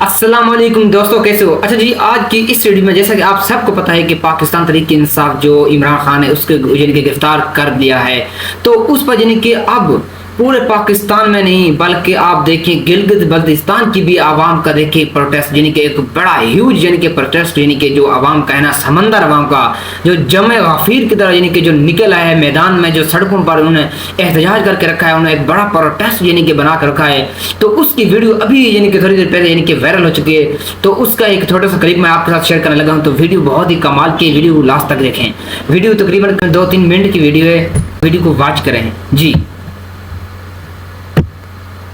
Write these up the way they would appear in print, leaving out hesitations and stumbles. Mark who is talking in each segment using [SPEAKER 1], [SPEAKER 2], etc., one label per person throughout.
[SPEAKER 1] अस्सलाम वालेकुम दोस्तों, कैसे हो? अच्छा जी, आज की इस वीडियो में जैसा कि आप सबको पता है कि पाकिस्तान तहरीक इंसाफ जो इमरान खान है उसके यानी कि गिरफ्तार कर दिया है। तो उस पर यानी कि अब पूरे पाकिस्तान में नहीं बल्कि आप देखें गिलगित बल्तिस्तान की भी आवाम का देखिए प्रोटेस्ट, यानी कि एक बड़ा ह्यूज यानी कि प्रोटेस्ट, यानी कि जो आवाम का है ना, समंदर आवाम का जो जमे गफीर की तरह यानी कि जो निकल आया है मैदान में, जो सड़कों पर उन्होंने एहतजाज करके रखा है, उन्होंने एक बड़ा प्रोटेस्ट यानी कि बना कर रखा है। तो उसकी वीडियो अभी यानी कि थोड़ी देर पहले यानी कि वायरल हो चुकी है। तो उसका एक छोटा सा क्लिप मैं आपके साथ शेयर करने लगा हूँ। तो वीडियो बहुत ही कमाल की, वीडियो लास्ट तक देखें। वीडियो तकरीबन 2-3 मिनट की वीडियो है, वीडियो को वॉच करें जी।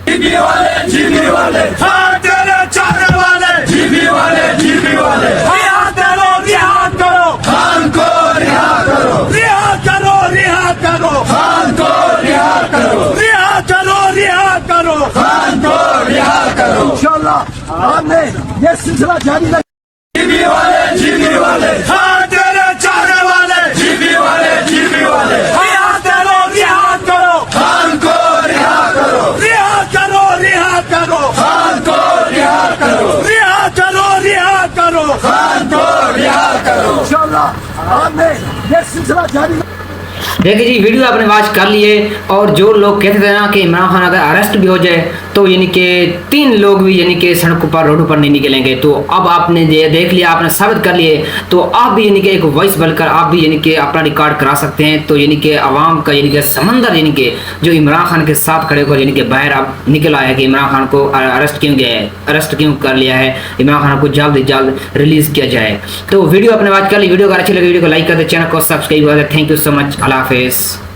[SPEAKER 2] जीबी वाले हाँ तेरे चाहने वाले जीबी वाले रिहा करो खान को रिहा करो खान को रिहा करो खान को रिहा करो। इंशाअल्लाह हमने ये सिलसिला जारी रखा। जीबी वाले हाँ तेरे चाहने वाले जीबी वाले रिहा करो खान को रिहा करो खान को रिहा करो। इंशाअल्लाह हमने ये सिलसिला जारी।
[SPEAKER 1] देखिए जी, वीडियो आपने वॉच कर लिए। और जो लोग कहते थे ना कि इमरान खान अगर अरेस्ट भी हो जाए तो यानी कि 3 लोग भी यानी कि सड़कों पर रोडों पर नहीं निकलेंगे। तो अब आपने ये देख लिया, आपने साबित कर लिए। तो आप भी यानी कि एक वॉइस बनकर आप भी यानी कि अपना रिकॉर्ड करा सकते हैं। तो यानी कि आवाम का यानी कि समंदर यानी कि जो इमरान खान के साथ खड़े होकर यानी कि बाहर अब निकल आया कि इमरान खान को अरेस्ट क्यों कर लिया है, इमरान खान को जल्द से जल्द रिलीज किया जाए। तो वीडियो आपने वॉच कर ली। वीडियो अगर अच्छी लगी वीडियो को लाइक कर दे, चैनल को सब्सक्राइब कर दे। Thank you so much. अल्लाह हाफिज़।